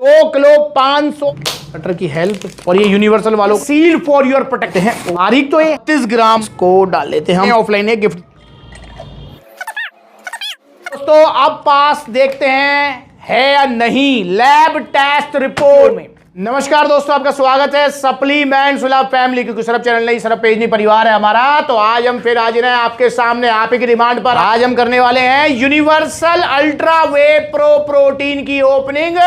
2 kilo 500 butter की help. और ये यूनिवर्सल वालों सील फॉर योर प्रोटेक्ट है। तारीख तो 30 ग्राम को डाल लेते हैं हम। ऑफलाइन है गिफ्ट। दोस्तों अब पास देखते हैं है या नहीं लैब टेस्ट रिपोर्ट में। नमस्कार दोस्तों, आपका स्वागत है सप्लीमेंट्स विद फैमिली, क्योंकि सिर्फ चैनल नहीं सिर्फ पेज नहीं परिवार है हमारा। तो आज हम फिर हाजिर हैं आपके सामने आप ही की डिमांड पर। आज हम करने वाले हैं यूनिवर्सल अल्ट्रा वे प्रो प्रोटीन की ओपनिंग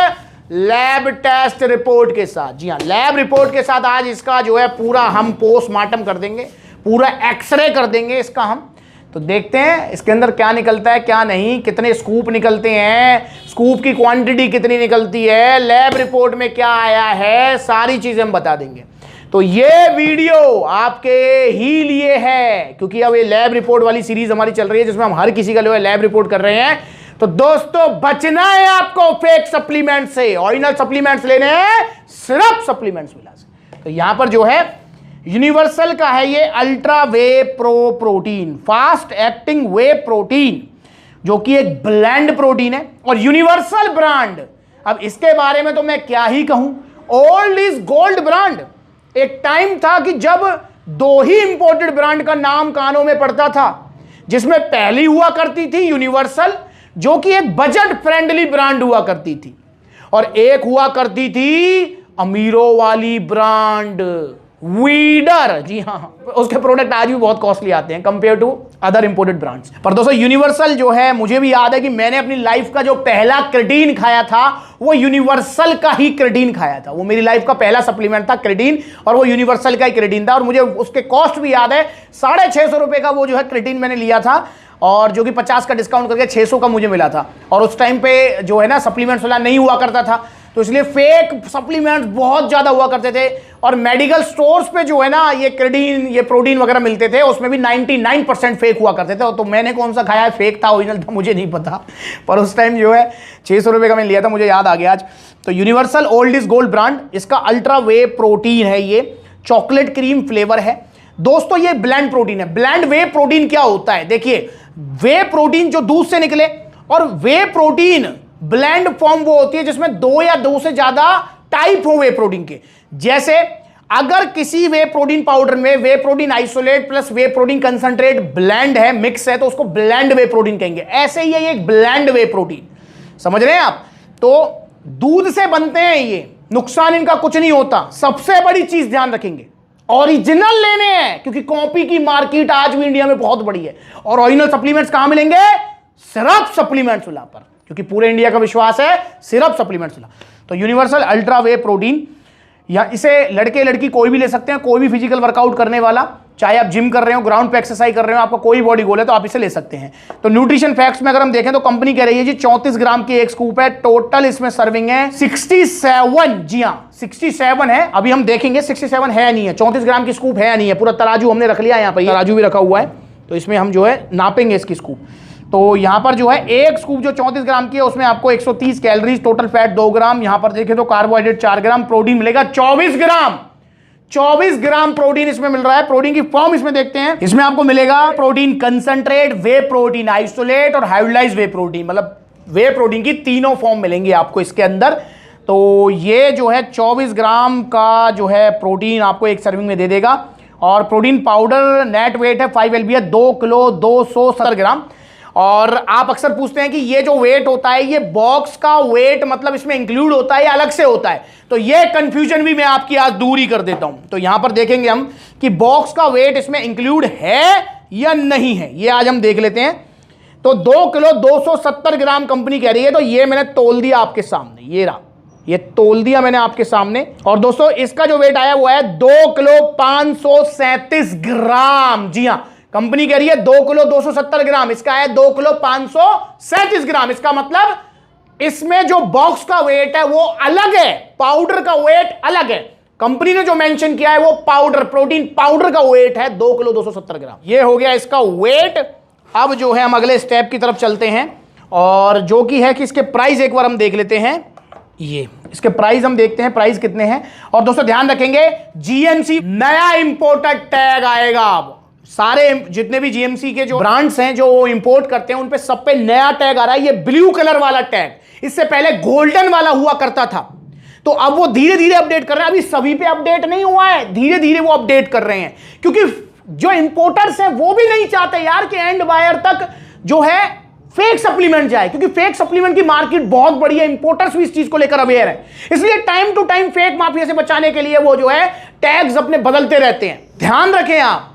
लैब टेस्ट रिपोर्ट के साथ। जी हाँ, लैब रिपोर्ट के साथ आज इसका जो है पूरा हम पोस्टमार्टम कर देंगे, पूरा एक्सरे कर देंगे इसका हम। तो देखते हैं इसके अंदर क्या निकलता है क्या नहीं, कितने स्कूप निकलते हैं, स्कूप की क्वांटिटी कितनी निकलती है, लैब रिपोर्ट में क्या आया है, सारी चीजें हम बता देंगे। तो ये वीडियो आपके ही लिए है, क्योंकि अब ये लैब रिपोर्ट वाली सीरीज हमारी चल रही है जिसमें हम हर किसी का जो है लैब रिपोर्ट कर रहे हैं। तो दोस्तों बचना है आपको फेक सप्लीमेंट से, ओरिजिनल सप्लीमेंट्स लेने हैं सिर्फ सप्लीमेंट्स मिला से। तो यहां पर जो है यूनिवर्सल का है ये अल्ट्रा वे प्रो प्रोटीन, फास्ट एक्टिंग वे प्रोटीन, जो कि एक ब्लेंड प्रोटीन है और यूनिवर्सल ब्रांड। अब इसके बारे में तो मैं क्या ही कहूं, ओल्ड इज गोल्ड ब्रांड। एक टाइम था कि जब दो ही इंपोर्टेड ब्रांड का नाम कानों में पड़ता था, जिसमें पहली हुआ करती थी यूनिवर्सल, जो कि एक बजट फ्रेंडली ब्रांड हुआ करती थी, और एक हुआ करती थी अमीरों वाली ब्रांड वीडर। जी हाँ, उसके प्रोडक्ट आज भी बहुत कॉस्टली आते हैं compare to other imported brands. पर दोस्तों यूनिवर्सल जो है, मुझे भी याद है कि मैंने अपनी लाइफ का जो पहला क्रेटीन खाया था वो यूनिवर्सल का ही क्रेटीन खाया था। वो मेरी लाइफ का पहला सप्लीमेंट था क्रेटीन, और वो यूनिवर्सल का ही क्रेटीन था। और मुझे उसके कॉस्ट भी याद है, 650 रुपए का वो जो है क्रेटीन मैंने लिया था, और जो कि 50 का डिस्काउंट करके 600 का मुझे मिला था। और उस टाइम पे जो है ना सप्लीमेंट्स वाला नहीं हुआ करता था, तो इसलिए फेक सप्लीमेंट्स बहुत ज्यादा हुआ करते थे। और मेडिकल स्टोर्स पे जो है ना ये क्रेटीन ये प्रोटीन वगैरह मिलते थे, उसमें भी 99% फेक हुआ करते थे। तो मैंने कौन सा खाया है, फेक था ओरिजिनल था मुझे नहीं पता, पर उस टाइम जो है 600 रुपए का मैंने लिया था, मुझे याद आ गया आज। तो universal old is gold brand, इसका अल्ट्रा वे प्रोटीन है, ये चॉकलेट क्रीम फ्लेवर है। दोस्तों ये ब्लेंड प्रोटीन है। ब्लेंड वे प्रोटीन क्या होता है, देखिए वे प्रोटीन जो दूध से निकले, और वे प्रोटीन ब्लेंड फॉर्म वो होती है जिसमें दो या दो से ज्यादा टाइप हो वे प्रोटीन के। जैसे अगर किसी वे प्रोटीन पाउडर में वे प्रोटीन आइसोलेट प्लस वे प्रोटीन कंसंट्रेट ब्लेंड है, मिक्स है, तो उसको ब्लेंड वे प्रोटीन कहेंगे। ऐसे ही है ये एक ब्लेंड वे प्रोटीन, समझ रहे हैं आप। तो दूध से बनते हैं ये, नुकसान इनका कुछ नहीं होता। सबसे बड़ी चीज ध्यान रखेंगे, ओरिजिनल लेने हैं, क्योंकि कॉपी की मार्केट आज भी इंडिया में बहुत बड़ी है। और ओरिजिनल सप्लीमेंट्स कहां मिलेंगे, सिर्फ सप्लीमेंट्स विला पर, क्योंकि पूरे इंडिया का विश्वास है सिर्फ सप्लीमेंट्स विला। तो यूनिवर्सल अल्ट्रा वे प्रोटीन, या इसे लड़के लड़की कोई भी ले सकते हैं, कोई भी फिजिकल वर्कआउट करने वाला, चाहे आप जिम कर रहे हो, ग्राउंड पे एक्सरसाइज कर रहे हो, आपका कोई बॉडी गोल है तो आप इसे ले सकते हैं। तो न्यूट्रिशन फैक्ट्स में अगर हम देखें तो कंपनी कह रही है जी 34 ग्राम की एक स्कूप है, टोटल इसमें सर्विंग है 67। जी हाँ 67 है, अभी हम देखेंगे 67 है नहीं है, 34 ग्राम की स्कूप है या नहीं है। पूरा तराजू हमने रख लिया, यहाँ पर तराजू भी रखा हुआ है, तो इसमें हम जो है नापेंगे इसकी स्कूप। तो यहां पर जो है एक स्कूप जो 34 ग्राम की है उसमें आपको 130 कैलोरीज, टोटल फैट 2 ग्राम, यहां पर देखें तो कार्बोहाइड्रेट 4 ग्राम, प्रोटीन मिलेगा 24 ग्राम। 24 ग्राम प्रोटीन इसमें मिल रहा है। प्रोटीन की फॉर्म इसमें देखते हैं, इसमें आपको मिलेगा प्रोटीन कंसंट्रेट, वे प्रोटीन आइसोलेट और हाइब्रिडाइज्ड वे प्रोटीन, मतलब वे प्रोटीन की तीनों फॉर्म मिलेंगी आपको इसके अंदर। तो ये जो है 24 ग्राम का जो है प्रोटीन आपको एक सर्विंग में दे देगा। और प्रोटीन पाउडर नेट वेट है 5 LB है, 2 किलो 270 ग्राम। और आप अक्सर पूछते हैं कि ये जो वेट होता है ये बॉक्स का वेट मतलब इसमें इंक्लूड होता है या अलग से होता है, तो ये कंफ्यूजन भी मैं आपकी आज दूर ही कर देता हूं। तो यहां पर देखेंगे हम कि बॉक्स का वेट इसमें इंक्लूड है या नहीं है, ये आज हम देख लेते हैं। तो 2 किलो 270 ग्राम कंपनी कह रही है, तो ये मैंने तोल दिया आपके सामने, ये रहा, ये तोल दिया मैंने आपके सामने। और दोस्तों इसका जो वेट आया वो है 2 किलो 537 ग्राम। जी हां, कंपनी कह रही है 2 किलो 270 ग्राम, इसका है 2 किलो 537 ग्राम। इसका मतलब इसमें जो बॉक्स का वेट है वो अलग है, पाउडर का वेट अलग है। कंपनी ने जो मेंशन किया है वो पाउडर, प्रोटीन पाउडर का वेट है 2 किलो 270 ग्राम। ये हो गया इसका वेट। अब जो है हम अगले स्टेप की तरफ चलते हैं, और जो कि है कि इसके प्राइस एक बार हम देख लेते हैं। ये इसके प्राइस हम देखते हैं, प्राइस कितने हैं। और दोस्तों ध्यान रखेंगे जीएमसी नया इंपोर्टेड टैग आएगा। अब सारे जितने भी जीएमसी के जो ब्रांड्स हैं जो वो इंपोर्ट करते हैं उन पे सब पे नया टैग आ रहा है, ये ब्लू कलर वाला टैग। इससे पहले गोल्डन वाला हुआ करता था, तो अब वो धीरे धीरे अपडेट कर रहे हैं, अभी सभी पे अपडेट नहीं हुआ है, धीरे धीरे वो अपडेट कर रहे हैं, क्योंकि जो इंपोर्टर्स हैं वो भी नहीं चाहते यार कि एंड बायर तक जो है फेक सप्लीमेंट जाए, क्योंकि फेक सप्लीमेंट की मार्केट बहुत बड़ी है, इंपोर्टर्स भी इस चीज को लेकर अवेयर है। इसलिए time to time fake mafia से बचाने के लिए वो जो है टैग्स अपने बदलते रहते हैं। ध्यान रखें आप,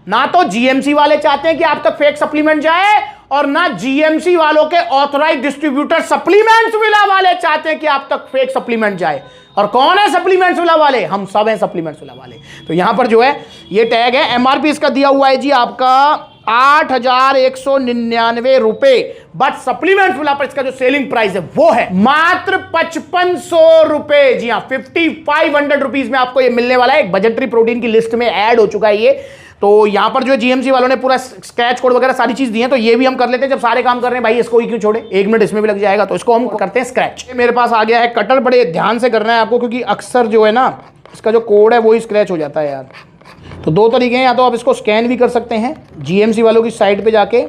ना तो जीएमसी वाले चाहते हैं कि आप तक फेक सप्लीमेंट जाए, और ना जीएमसी वालों के ऑथराइज्ड डिस्ट्रीब्यूटर सप्लीमेंट्स विला वाले चाहते हैं कि आप तक फेक सप्लीमेंट जाए। और कौन है सप्लीमेंट्स विला वाले? हम सब हैं सप्लीमेंट्स विला वाले। तो यहां पर जो है ये टैग है, एमआरपी इसका दिया हुआ है जी आपका 8,199 रुपए, बट सप्लीमेंट्स विला पर इसका जो सेलिंग प्राइस है वो है मात्र 5,500 रुपए। जी हाँ, 5,500 रुपीज में आपको ये मिलने वाला है। एक बजटरी प्रोटीन की लिस्ट में ऐड हो चुका है ये। तो यहां पर जो जीएमसी वालों ने पूरा स्क्रैच कोड वगैरह सारी चीज दी है, तो ये भी हम कर लेते हैं। जब सारे काम कर रहे हैं भाई, इसको ही क्यों छोड़े, 1 मिनट इसमें भी लग जाएगा, तो इसको हम करते हैं स्क्रैच। मेरे पास आ गया है कटर, बड़े ध्यान से करना है आपको, क्योंकि अक्सर जो है ना इसका जो कोड है वो ही स्क्रैच हो जाता है यार। तो 2 तरीके हैं, या तो आप इसको स्कैन भी कर सकते हैं जीएमसी वालों की साइट पे जाके,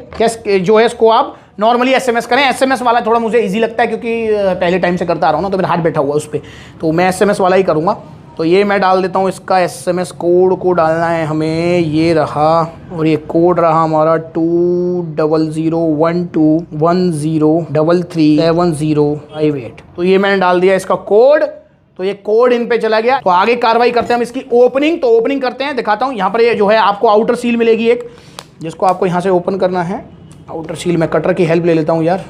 जो है इसको आप नॉर्मली एसएमएस करें। एसएमएस वाला थोड़ा मुझे इजी लगता है, क्योंकि पहले टाइम से करता आ रहा हूँ ना, तो मेरा हाथ बैठा हुआ उस पर, तो मैं एसएमएस वाला ही करूँगा। तो ये मैं डाल देता हूँ, इसका एसएमएस कोड को डालना है हमें, ये रहा, और ये कोड रहा हमारा 2001210337058। तो ये मैंने डाल दिया इसका कोड, तो ये कोड इन पे चला गया। तो आगे कार्रवाई करते हैं हम इसकी ओपनिंग। तो ओपनिंग करते हैं, दिखाता हूँ। यहाँ पर ये जो है आपको आउटर सील मिलेगी एक, जिसको आपको यहाँ से ओपन करना है। आउटर सील में कटर की हेल्प ले लेता हूँ यार।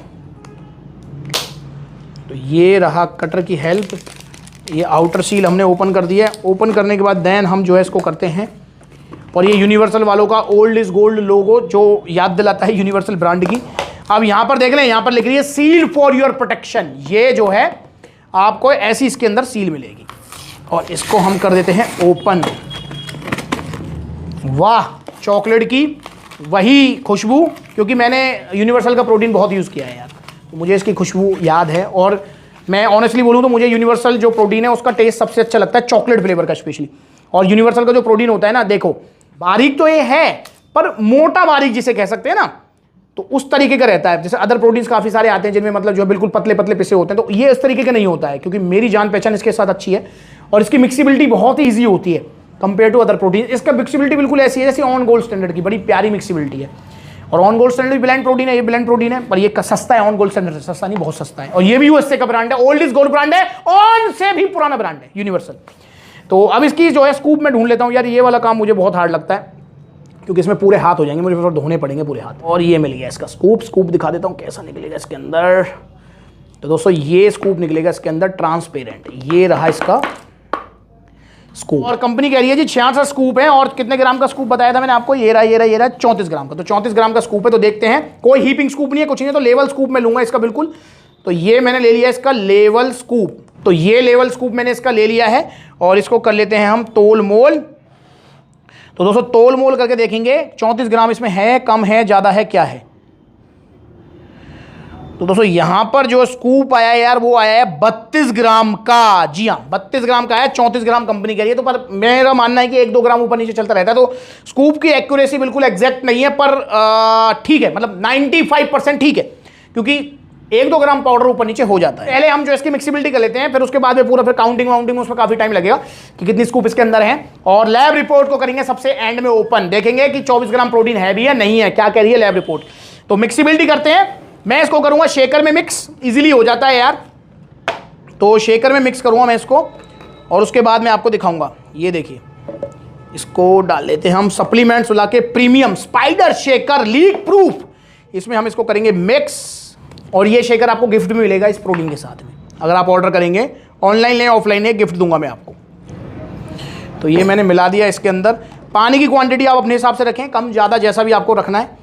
तो ये रहा कटर की हेल्प, ये आउटर सील हमने ओपन कर दिया है। ओपन करने के बाद देन हम जो है इसको करते हैं, और ये यूनिवर्सल वालों का ओल्ड इज गोल्ड लोगो जो याद दिलाता है यूनिवर्सल ब्रांड की। अब यहाँ पर देख लें, यहाँ पर लिख रही है सील फॉर योर प्रोटेक्शन। ये जो है आपको ऐसी इसके अंदर सील मिलेगी, और इसको हम कर देते हैं ओपन। वाह, चॉकलेट की वही खुशबू, क्योंकि मैंने यूनिवर्सल का प्रोटीन बहुत यूज़ किया है यार, तो मुझे इसकी खुशबू याद है। और मैं ऑनेस्टली बोलूँ तो मुझे यूनिवर्सल जो प्रोटीन है उसका टेस्ट सबसे अच्छा लगता है, चॉकलेट फ्लेवर का स्पेशली। और यूनिवर्सल का जो प्रोटीन होता है ना, देखो बारीक तो ये है, पर मोटा बारीक जिसे कह सकते हैं ना, तो उस तरीके का रहता है। जैसे अदर प्रोटीन्स काफ़ी सारे आते हैं जिनमें मतलब जो बिल्कुल पतले पतले पिसे होते हैं, तो ये इस तरीके का नहीं होता है, क्योंकि मेरी जान पहचान इसके साथ अच्छी है, और इसकी मिक्सिबिलिटी बहुत ही ईजी होती है कंपेयर टू अदर प्रोटीन। इसका मिक्सिबिलिटी बिल्कुल ऐसी है जैसे ऑन गोल्ड स्टैंडर्ड की, बड़ी प्यारी मिक्सिबिलिटी है। और on gold standard blend protein है, ये ब्लेंड प्रोटीन है, पर ये सस्ता है। ऑन गोल्ड स्टैंडर्ड से सस्ता नहीं, बहुत सस्ता है। और ये भी यूएसए का ब्रांड है, ओल्ड इज गोल्ड ब्रांड है, ऑन से भी पुराना ब्रांड है यूनिवर्सल। तो अब इसकी जो है स्कूप में ढूंढ लेता हूँ यार। ये वाला काम मुझे बहुत हार्ड लगता है, क्योंकि इसमें पूरे हाथ हो जाएंगे, मुझे फिर धोने पड़ेंगे पूरे हाथ। और ये मिल गया इसका स्कूप। स्कूप दिखा देता हूँ कैसा निकलेगा इसके अंदर। तो दोस्तों ये स्कूप निकलेगा इसके अंदर ट्रांसपेरेंट। ये रहा इसका स्कूप, और कंपनी कह रही है जी 66 स्कूप है। और कितने ग्राम का स्कूप बताया था मैंने आपको? ये रहा 34 ग्राम का। तो 34 ग्राम का स्कूप है। तो देखते हैं, कोई हीपिंग स्कूप नहीं है, कुछ नहीं है, तो लेवल स्कूप में लूंगा इसका बिल्कुल। तो ये मैंने ले लिया इसका लेवल स्कूप। तो ये लेवल स्कूप मैंने इसका ले लिया है, और इसको कर लेते हैं हम तोल मोल। तो दोस्तों तोल मोल करके देखेंगे 34 ग्राम इसमें है, कम है, ज़्यादा है, क्या है। तो दोस्तों यहां पर जो स्कूप आया है यार, वो आया है 32 ग्राम का। जी हाँ, 32 ग्राम का है, 34 ग्राम कंपनी कह रही है। तो पर मेरा मानना है कि 1-2 ग्राम ऊपर नीचे चलता रहता है। तो स्कूप की एक्यूरेसी बिल्कुल एग्जैक्ट नहीं है, पर ठीक है, मतलब 95% ठीक है, क्योंकि 1-2 ग्राम पाउडर ऊपर नीचे हो जाता है। पहले हम जो इसकी मिक्सिबिलिटी कर लेते हैं, फिर उसके बाद में पूरा फिर काउंटिंग उसमें काफी टाइम लगेगा कि कितनी स्कूप इसके अंदर है। और लैब रिपोर्ट को करेंगे सबसे एंड में ओपन, देखेंगे कि 24 ग्राम प्रोटीन है भी या नहीं है, क्या कह रही है लैब रिपोर्ट। तो मिक्सिबिलिटी करते हैं। मैं इसको करूंगा शेकर में मिक्स, इजीली हो जाता है यार। तो शेकर में मिक्स करूंगा मैं इसको, और उसके बाद मैं आपको दिखाऊंगा। ये देखिए, इसको डाल लेते हैं हम सप्लीमेंट्स ला के premium spider shaker leak proof. इसमें हम इसको करेंगे मिक्स, और ये शेकर आपको गिफ्ट में मिलेगा इस प्रोटीन के साथ में, अगर आप ऑर्डर करेंगे। ऑनलाइन लें ऑफलाइन लें, गिफ्ट दूंगा मैं आपको। तो ये मैंने मिला दिया इसके अंदर। पानी की क्वांटिटी आप अपने हिसाब से रखें, कम ज़्यादा जैसा भी आपको रखना है।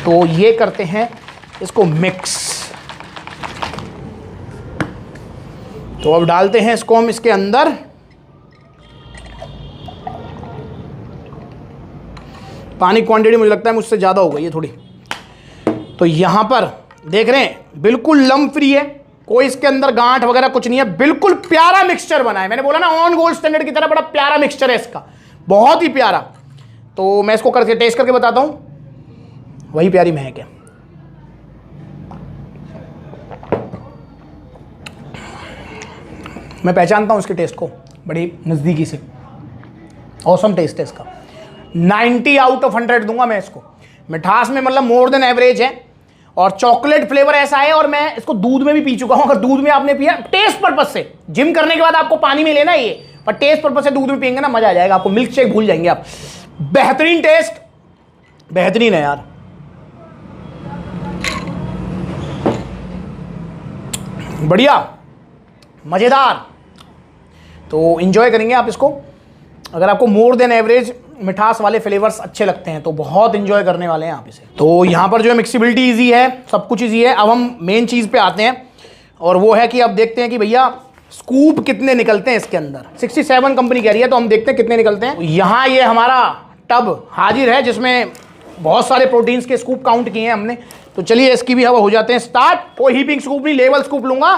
तो ये करते हैं इसको मिक्स। तो अब डालते हैं इसको हम इसके अंदर। पानी क्वांटिटी मुझे लगता है मुझसे ज़्यादा हो गई है थोड़ी। तो यहां पर देख रहे हैं बिल्कुल लम्प फ्री है, कोई इसके अंदर गांठ वगैरह कुछ नहीं है, बिल्कुल प्यारा मिक्सचर बना है। मैंने बोला ना ऑन गोल्ड स्टैंडर्ड की तरह बड़ा प्यारा मिक्सचर है इसका, बहुत ही प्यारा। तो मैं इसको करके टेस्ट करके बताता हूं, वही प्यारी महक है। मैं पहचानता हूँ इसके टेस्ट को बड़ी नज़दीकी से। ऑसम टेस्ट है इसका, 90 आउट ऑफ 100 दूंगा मैं इसको। मिठास में मतलब मोर देन एवरेज है, और चॉकलेट फ्लेवर ऐसा है, और मैं इसको दूध में भी पी चुका हूं। अगर दूध में आपने पिया टेस्ट पर्पज से, जिम करने के बाद आपको पानी में लेना ये, पर टेस्ट पर्पज से दूध में पियेंगे ना मजा आ जाएगा आपको, मिल्क शेक भूल जाएंगे आप। बेहतरीन टेस्ट, बेहतरीन है यार, बढ़िया मजेदार। तो एंजॉय करेंगे आप इसको। अगर आपको मोर देन एवरेज मिठास वाले फ्लेवर्स अच्छे लगते हैं तो बहुत एंजॉय करने वाले हैं आप इसे। तो यहाँ पर जो है मिक्सिबिलिटी इजी है, सब कुछ इजी है। अब हम मेन चीज़ पे आते हैं, और वो है कि अब देखते हैं कि भैया स्कूप कितने निकलते हैं इसके अंदर। 67 कंपनी कह रही है, तो हम देखते हैं कितने निकलते हैं। यहाँ ये हमारा टब हाजिर है जिसमें बहुत सारे प्रोटीन्स के स्कूप काउंट किए हैं हमने। तो चलिए इसकी भी हवा हो जाते हैं स्टार्ट। कोई हीपिंग स्कूप नहीं, लेवल स्कूप लूंगा,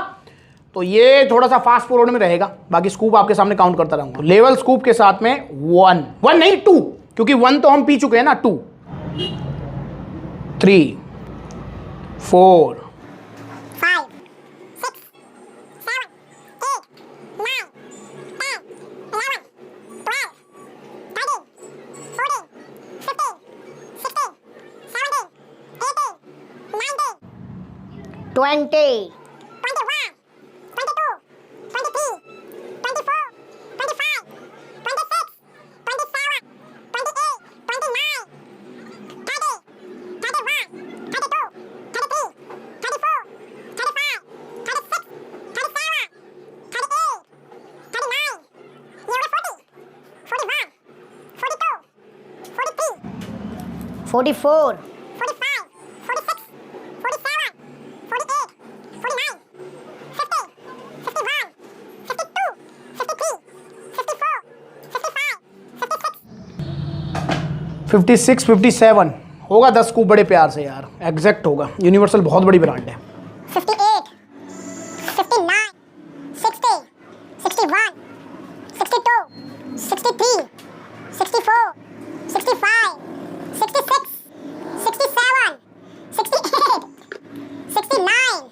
तो ये थोड़ा सा फास्ट फॉरवर्ड में रहेगा। बाकी स्कूप आपके सामने काउंट करता रहूंगा। लेवल स्कूप के साथ में 1 नहीं 2, क्योंकि 1 तो हम पी चुके हैं ना। 2 3 4 5 6 7 8 9 10 11 12 13 14 15 16 17 18 19 20 21 22 23 24 25 26 27 28 29 30 31 32 33 34 35 36 37 38 39 40 41 42 43 44 45 46 47 48 49 50 51 52 53 54 55 56 56 57 होगा 10 स्कूप बड़े प्यार से यार, एग्जैक्ट होगा। यूनिवर्सल बहुत बड़ी ब्रांड है। 58 59 60 61 62 63 64 65 66 67 68 69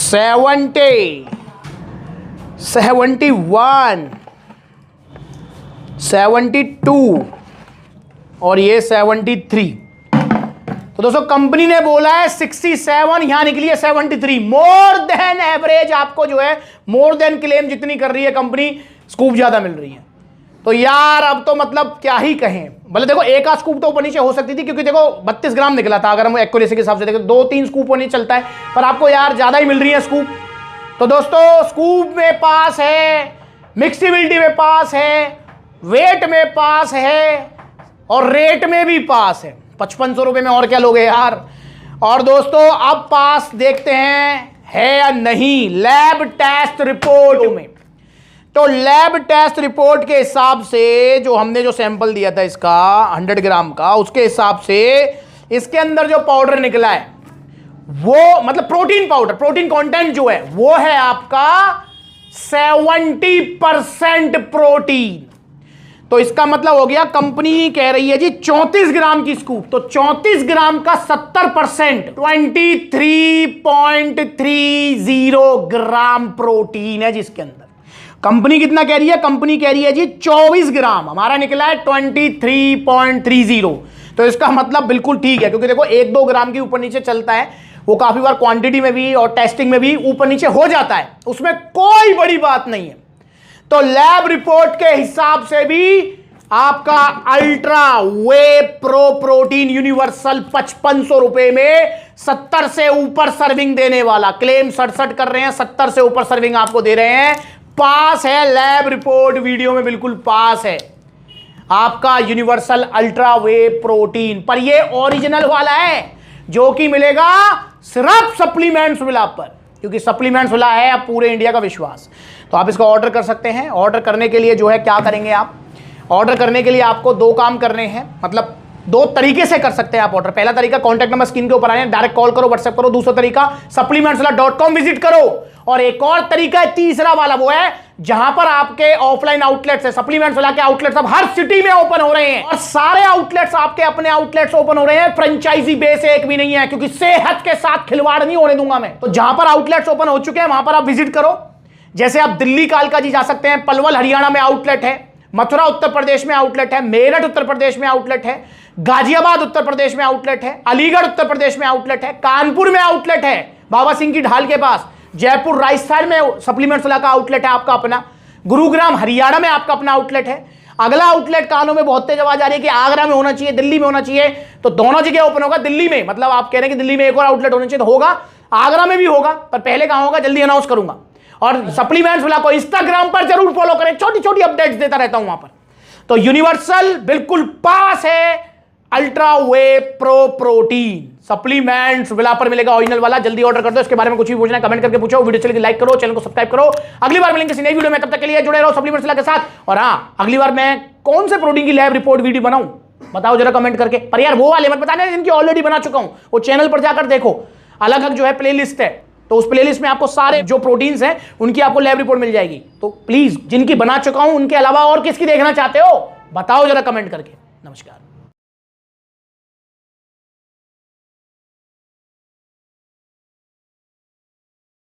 70 71 72 और ये 73। तो दोस्तों कंपनी ने बोला है 67, यहां निकली है 73। मोर देन एवरेज आपको जो है, मोर देन क्लेम जितनी कर रही है कंपनी, स्कूप ज्यादा मिल रही है। तो यार अब तो मतलब क्या ही कहें। भले देखो एक आध स्कूप तो ऊपर नीचे हो सकती थी, क्योंकि देखो 32 ग्राम निकला था, अगर हम एक्यूरेसी के हिसाब से देखें 2-3 स्कूप नहीं चलता है, पर आपको यार ज्यादा ही मिल रही है स्कूप। तो दोस्तों स्कूप में पास है, मिक्सिबिलिटी में पास है, वेट में पास है, और रेट में भी पास है। 5500 रुपये में और क्या लोगे यार। और दोस्तों अब पास देखते हैं है या नहीं लैब टेस्ट रिपोर्ट में। तो लैब टेस्ट रिपोर्ट के हिसाब से जो हमने जो सैंपल दिया था इसका 100 ग्राम का, उसके हिसाब से इसके अंदर जो पाउडर निकला है वो मतलब प्रोटीन पाउडर, प्रोटीन कंटेंट जो है वो है आपका 70% प्रोटीन। तो इसका मतलब हो गया कंपनी कह रही है जी 34 ग्राम की स्कूप, तो 34 ग्राम का 70% 23.30 ग्राम प्रोटीन है जिसके अंदर। कंपनी कितना कह रही है? कंपनी कह रही है जी 24 ग्राम, हमारा निकला है 23.30। तो इसका मतलब बिल्कुल ठीक है, क्योंकि देखो 1-2 ग्राम की ऊपर नीचे चलता है, वो काफी बार क्वांटिटी में भी और टेस्टिंग में भी ऊपर नीचे हो जाता है, उसमें कोई बड़ी बात नहीं है। तो लैब रिपोर्ट के हिसाब से भी आपका अल्ट्रा वे प्रो प्रोटीन यूनिवर्सल 5500 रुपए में 70 से ऊपर सर्विंग देने वाला, क्लेम 67 कर रहे हैं, 70 से ऊपर सर्विंग आपको दे रहे हैं। पास है लैब रिपोर्ट, वीडियो में बिल्कुल पास है आपका यूनिवर्सल अल्ट्रा वे प्रोटीन। पर ये ओरिजिनल वाला है जो कि मिलेगा सिर्फ सप्लीमेंट्स विला पर, क्योंकि सप्लीमेंट्स विला है अब पूरे इंडिया का विश्वास। तो आप इसको ऑर्डर कर सकते हैं। ऑर्डर करने के लिए जो है क्या करेंगे आप, ऑर्डर करने के लिए आपको 2 काम करने हैं, मतलब 2 तरीके से कर सकते हैं आप ऑर्डर। पहला तरीका कॉन्टैक्ट नंबर स्क्रीन के ऊपर आए, डायरेक्ट कॉल करो, व्हाट्सएप करो। दूसरा तरीका supplementswala.com विजिट करो। और एक और तरीका है तीसरा वाला, वो है जहां पर आपके ऑफलाइन आउटलेट्स है, सप्लीमेंट्स वाला के आउटलेट्स अब हर सिटी में ओपन हो रहे हैं, और सारे आउटलेट्स आपके अपने आउटलेट्स ओपन हो रहे हैं, फ्रेंचाइजी बेस एक भी नहीं है, क्योंकि सेहत के साथ खिलवाड़ नहीं होने दूंगा मैं। तो जहां पर आउटलेट्स ओपन हो चुके हैं वहां पर आप विजिट करो, जैसे आप दिल्ली कालकाजी जा सकते हैं, पलवल हरियाणा में आउटलेट है, मथुरा उत्तर प्रदेश में आउटलेट है, मेरठ उत्तर प्रदेश में आउटलेट है, गाजियाबाद उत्तर प्रदेश में आउटलेट है, अलीगढ़ उत्तर प्रदेश में आउटलेट है, कानपुर में आउटलेट है बाबा सिंह की ढाल के पास, जयपुर राजस्थान में सप्लीमेंट्स वाला का आउटलेट है आपका अपना, गुरुग्राम हरियाणा में आपका अपना आउटलेट है। अगला आउटलेट कानों में बहुत तेज आवाज आ रही है कि आगरा में होना चाहिए, दिल्ली में होना चाहिए, तो दोनों जगह ओपन होगा। दिल्ली में मतलब आप कह रहे हैं कि दिल्ली में एक और आउटलेट होना चाहिए, तो होगा, आगरा में भी होगा, पर पहले कहां होगा जल्दी अनाउंस करूंगा। और सप्लीमेंट्स वाला को इंस्टाग्राम पर जरूर फॉलो करें, छोटी छोटी अपडेट्स देता रहता हूं वहां पर। तो यूनिवर्सल बिल्कुल पास है, अल्ट्रा वे प्रो प्रोटीन सप्लीमेंट्स विला पर मिलेगा ओरिजिनल वाला, जल्दी ऑर्डर कर दो। इसके बारे में कुछ भी पूछना है कमेंट करके पूछो, वीडियो चल के लाइक करो, चैनल को सब्सक्राइब करो। अगली बार मिलेंगे किसी नई वीडियो में, तब तक के लिए जुड़े रहो सप्लीमेंट्स विला के साथ। और हाँ, अगली बार मैं कौन से प्रोटीन की लैब रिपोर्ट वीडियो बनाऊं बताओ जरा कमेंट करके। पर यार वो वाले मत बताने जिनकी ऑलरेडी बना चुका हूं, वो चैनल पर जाकर देखो, अलग अलग जो है प्लेलिस्ट है, तो उस प्लेलिस्ट में आपको सारे जो प्रोटीन्स हैं उनकी आपको लैब रिपोर्ट मिल जाएगी। तो प्लीज जिनकी बना चुका हूं उनके अलावा और किसकी देखना चाहते हो बताओ जरा कमेंट करके। नमस्कार।